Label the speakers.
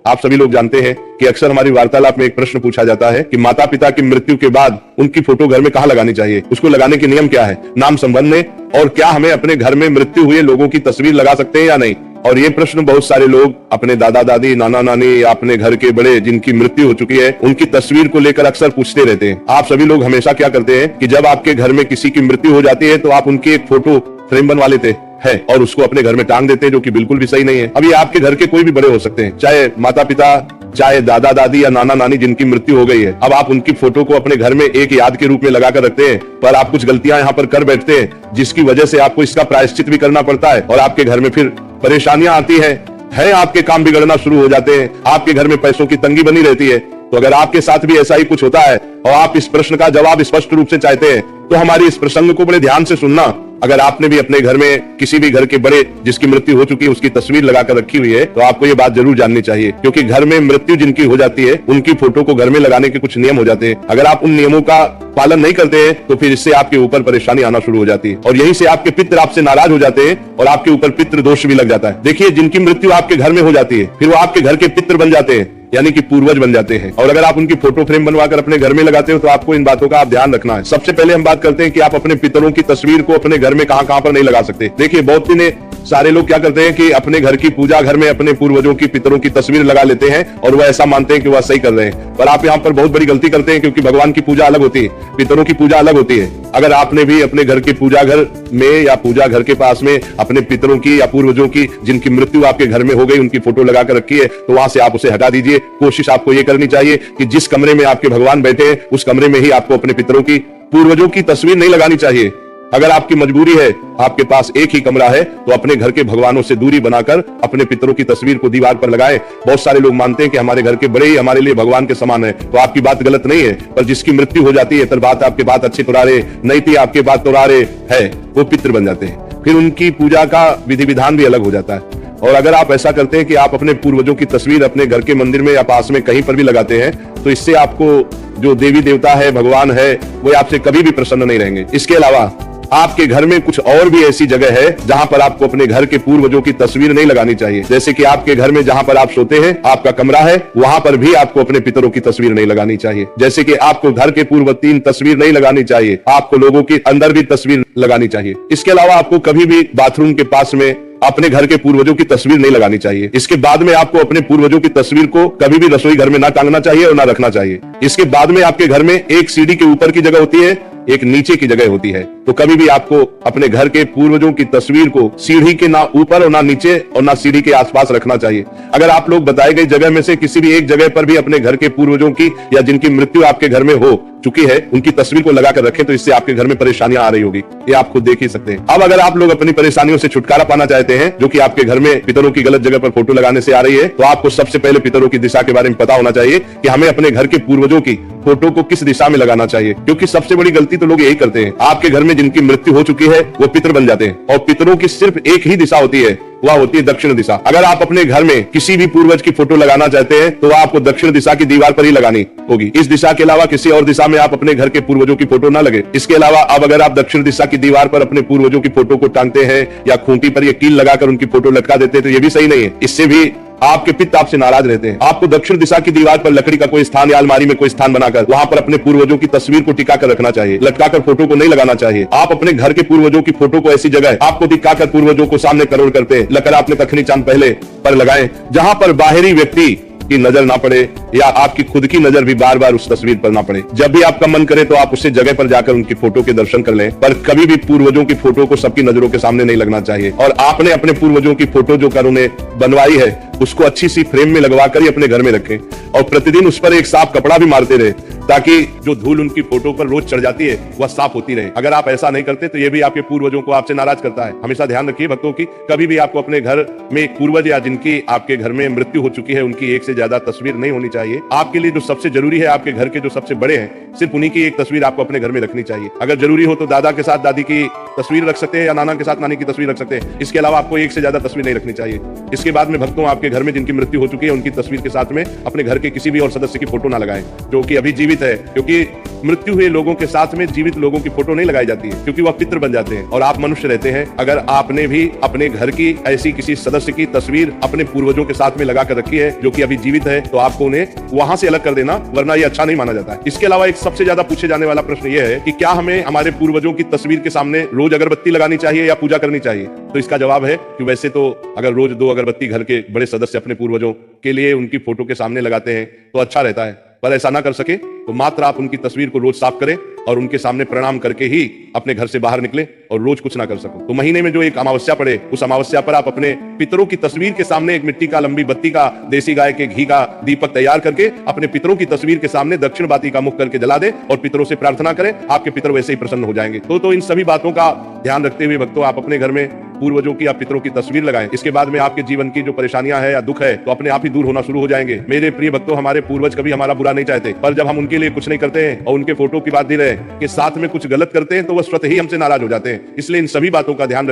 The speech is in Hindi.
Speaker 1: आप सभी लोग जानते हैं कि अक्सर हमारी वार्तालाप में एक प्रश्न पूछा जाता है कि माता पिता की मृत्यु के बाद उनकी फोटो घर में कहाँ लगानी चाहिए, उसको लगाने के नियम क्या है, नाम संबंध में, और क्या हमें अपने घर में मृत्यु हुए लोगों की तस्वीर लगा सकते हैं या नहीं। और ये प्रश्न बहुत सारे लोग अपने दादा दादी, नाना नानी या अपने घर के बड़े जिनकी मृत्यु हो चुकी है उनकी तस्वीर को लेकर अक्सर पूछते रहते हैं। आप सभी लोग हमेशा क्या करते हैं कि जब आपके घर में किसी की मृत्यु हो जाती है तो आप उनकी एक फोटो फ्रेम बनवा लेते हैं और उसको अपने घर में टांग देते हैं, जो कि बिल्कुल भी सही नहीं है। अब ये आपके घर के कोई भी बड़े हो सकते हैं, चाहे माता पिता, चाहे दादा दादी या नाना नानी जिनकी मृत्यु हो गई है। अब आप उनकी फोटो को अपने घर में एक याद के रूप में लगाकर रखते हैं, पर आप कुछ गलतियां यहाँ पर कर बैठते हैं जिसकी वजह से आपको इसका प्रायश्चित भी करना पड़ता है और आपके घर में फिर परेशानियां आती है आपके काम बिगड़ना शुरू हो जाते हैं, आपके घर में पैसों की तंगी बनी रहती है। तो अगर आपके साथ भी ऐसा ही कुछ होता है और आप इस प्रश्न का जवाब स्पष्ट रूप से चाहते हैं तो हमारी इस प्रसंग को बड़े ध्यान से सुनना। अगर आपने भी अपने घर में किसी भी घर के बड़े जिसकी मृत्यु हो चुकी है उसकी तस्वीर लगाकर रखी हुई है तो आपको ये बात जरूर जाननी चाहिए, क्योंकि घर में मृत्यु जिनकी हो जाती है उनकी फोटो को घर में लगाने के कुछ नियम हो जाते हैं। अगर आप उन नियमों का पालन नहीं करते हैं तो फिर इससे आपके ऊपर परेशानी आना शुरू हो जाती है और यहीं से आपके पितृ आपसे नाराज हो जाते हैं और आपके ऊपर पितृ दोष भी लग जाता है। देखिए, जिनकी मृत्यु आपके घर में हो जाती है फिर वो आपके घर के पितृ बन जाते हैं, यानी कि पूर्वज बन जाते हैं। और अगर आप उनकी फोटो फ्रेम बनवाकर अपने घर में लगाते हो तो आपको इन बातों का आप ध्यान रखना है। सबसे पहले हम बात करते हैं कि आप अपने पितरों की तस्वीर को अपने घर में कहां पर नहीं लगा सकते। देखिए, बहुत सारे लोग क्या करते हैं कि अपने घर की पूजा घर में अपने पूर्वजों की, पितरों की तस्वीर लगा लेते हैं और वह ऐसा मानते हैं कि वह सही कर रहे हैं, पर आप यहाँ पर बहुत बड़ी गलती करते हैं, क्योंकि भगवान की पूजा अलग होती है, पितरों की पूजा अलग होती है। अगर आपने भी अपने घर के पूजा घर में या पूजा घर के पास में अपने पितरों की या पूर्वजों की जिनकी मृत्यु आपके घर में हो गई उनकी फोटो लगाकर रखी है तो वहां से आप उसे हटा दीजिए। कोशिश आपको ये करनी चाहिए कि जिस कमरे में आपके भगवान बैठे हैं उस कमरे में ही आपको अपने पितरों की, पूर्वजों की तस्वीर नहीं लगानी चाहिए। अगर आपकी मजबूरी है, आपके पास एक ही कमरा है, तो अपने घर के भगवानों से दूरी बनाकर अपने पितरों की तस्वीर को दीवार पर लगाएं। बहुत सारे लोग मानते हैं कि हमारे घर के बड़े ही हमारे लिए भगवान के समान है, तो आपकी बात गलत नहीं है, पर जिसकी मृत्यु हो जाती है तो बात आपके बात अच्छी तुरारे नहीं थी, आपके बात तुरारे है, वो पितृ बन जाते हैं। फिर उनकी पूजा का विधि विधान भी अलग हो जाता है। और अगर आप ऐसा करते हैं कि आप अपने पूर्वजों की तस्वीर अपने घर के मंदिर में या पास में कहीं पर भी लगाते हैं तो इससे आपको जो देवी देवता है, भगवान है, वो आपसे कभी भी प्रसन्न नहीं रहेंगे। इसके अलावा आपके घर में कुछ और भी ऐसी जगह है जहां पर आपको अपने घर के पूर्वजों की तस्वीर नहीं लगानी चाहिए। जैसे कि आपके घर में जहां पर आप सोते हैं, आपका कमरा है, वहां पर भी आपको अपने पितरों की तस्वीर नहीं लगानी चाहिए। जैसे कि आपको घर के पूर्व 3 तस्वीर नहीं लगानी चाहिए, आपको लोगों की अंदर भी तस्वीर लगानी चाहिए। इसके अलावा आपको कभी भी बाथरूम के पास में अपने घर के पूर्वजों की तस्वीर नहीं लगानी चाहिए। इसके बाद में आपको अपने पूर्वजों की तस्वीर को कभी भी रसोई घर में ना टांगना चाहिए और ना रखना चाहिए। इसके बाद में आपके घर में एक सीढ़ी के ऊपर की जगह होती है, एक नीचे की जगह होती है, तो कभी भी आपको अपने घर के पूर्वजों की तस्वीर को सीढ़ी के ना ऊपर और ना नीचे और ना सीढ़ी के आसपास रखना चाहिए। अगर आप लोग बताई गई जगह में से किसी भी एक जगह पर भी अपने घर के पूर्वजों की या जिनकी मृत्यु आपके घर में हो चुकी है उनकी तस्वीर को लगाकर रखें तो इससे आपके घर में परेशानियां आ रही होगी, ये आप खुद देख ही सकते हैं। अब अगर आप लोग अपनी परेशानियों से छुटकारा पाना चाहते हैं जो कि आपके घर में पितरों की गलत जगह पर फोटो लगाने से आ रही है, तो आपको सबसे पहले पितरों की दिशा के बारे में पता होना चाहिए कि हमें अपने घर के पूर्वजों की फोटो को किस दिशा में लगाना चाहिए, क्योंकि सबसे बड़ी गलती तो लोग यही करते हैं। आपके घर में जिनकी मृत्यु हो चुकी है वो पितर बन जाते हैं और पितरों की सिर्फ एक ही दिशा होती है, वह होती है दक्षिण दिशा। अगर आप अपने घर में किसी भी पूर्वज की फोटो लगाना चाहते हैं तो आपको दक्षिण दिशा की दीवार पर ही लगानी होगी। इस दिशा के अलावा किसी और दिशा में आप अपने घर के पूर्वजों की फोटो ना लगे। इसके अलावा अब अगर आप दक्षिण दिशा की दीवार पर अपने पूर्वजों की फोटो को टांगते हैं या खूंटी पर ये कील लगाकर उनकी फोटो लटका देते हैं तो ये भी सही नहीं है। इससे भी आपके पिता आपसे नाराज रहते हैं। आपको दक्षिण दिशा की दीवार पर लकड़ी का कोई स्थान या अलमारी में कोई स्थान बनाकर वहां पर अपने पूर्वजों की तस्वीर को टिका कर रखना चाहिए, लटकाकर फोटो को नहीं लगाना चाहिए। आप अपने घर के पूर्वजों की फोटो को ऐसी जगह आपको दिखाकर पूर्वजों को सामने करोड़ करते लकर आपने तखनी चांद पहले पर लगाए जहां पर बाहरी व्यक्ति की नजर ना पड़े या आपकी खुद की नजर भी बार बार उस तस्वीर पर ना पड़े। जब भी आपका मन करे तो आप उस जगह पर जाकर उनकी फोटो के दर्शन कर लें, पर कभी भी पूर्वजों की फोटो को सबकी नजरों के सामने नहीं लगना चाहिए। और आपने अपने पूर्वजों की फोटो जो कर उन्हें बनवाई है उसको अच्छी सी फ्रेम में लगवाकर ही अपने घर में रखें और प्रतिदिन उस पर एक साफ कपड़ा भी मारते रहे ताकि जो धूल उनकी फोटो पर रोज चढ़ जाती है वह साफ होती रहे। अगर आप ऐसा नहीं करते तो यह भी आपके पूर्वजों को आपसे नाराज करता है। हमेशा ध्यान रखिए भक्तों की, कभी भी आपको अपने घर में एक पूर्वज या जिनकी आपके घर में मृत्यु हो चुकी है उनकी एक से ज्यादा तस्वीर नहीं होनी चाहिए। आपके लिए जो सबसे जरूरी है, आपके घर के जो सबसे बड़े हैं, सिर्फ उन्हीं की एक तस्वीर आपको अपने घर में रखनी चाहिए। अगर जरूरी हो तो दादा के साथ दादी की तस्वीर रख सकते हैं या नाना के साथ नानी की तस्वीर रख सकते हैं। इसके अलावा आपको एक से ज्यादा तस्वीर नहीं रखनी चाहिए। इसके बाद में भक्तों, आपके घर में जिनकी मृत्यु हो चुकी है उनकी तस्वीर के साथ में अपने घर के किसी भी और सदस्य की फोटो ना लगाएं जो कि अभी जीवित जीवित है, क्योंकि मृत्यु हुए लोगों के साथ में जीवित लोगों की फोटो नहीं लगाई जाती है, क्योंकि वह पितृ बन जाते हैं और आप मनुष्य रहते हैं। अगर आपने भी अपने घर की ऐसी किसी सदस्य की तस्वीर अपने पूर्वजों के साथ में लगा कर रखी है जो कि अभी जीवित है, तो आपको उन्हें वहां से अलग कर देना, वरना ये अच्छा नहीं माना जाता है। इसके अलावा एक सबसे ज्यादा पूछे जाने वाला प्रश्न यह है कि क्या हमें हमारे पूर्वजों की तस्वीर के सामने रोज अगरबत्ती लगानी चाहिए या पूजा करनी चाहिए? तो इसका जवाब है कि वैसे तो अगर रोज 2 अगरबत्ती घर के बड़े सदस्य अपने पूर्वजों के लिए उनकी फोटो के सामने लगाते हैं तो अच्छा रहता है, पर ऐसा ना कर सके तो मात्र आप उनकी तस्वीर को रोज साफ करें और उनके सामने प्रणाम करके ही अपने घर से बाहर निकले, और रोज कुछ ना कर सको तो महीने में जो एक अमावस्या पड़े, उस अमावस्या पर आप अपने पितरों की तस्वीर के सामने एक मिट्टी का लंबी बत्ती का देसी गाय के घी का दीपक तैयार करके अपने पितरों की तस्वीर के सामने दक्षिण बाती का मुख करके जला दे और पितरों से प्रार्थना करें, आपके पितर वैसे ही प्रसन्न हो जाएंगे। तो इन सभी बातों का ध्यान रखते हुए भक्तों, आप अपने घर में पूर्वजों की या पितरों की तस्वीर लगाएं। इसके बाद में आपके जीवन की जो परेशानियां है या दुख है तो अपने आप ही दूर होना शुरू हो जाएंगे। मेरे प्रिय भक्तों, हमारे पूर्वज कभी हमारा बुरा नहीं चाहते, पर जब हम उनके लिए कुछ नहीं करते हैं और उनके फोटो की बात दे रहे हैं कि साथ में कुछ गलत करते हैं तो वह स्वतः ही हमसे नाराज हो जाते हैं। इसलिए इन सभी बातों का ध्यान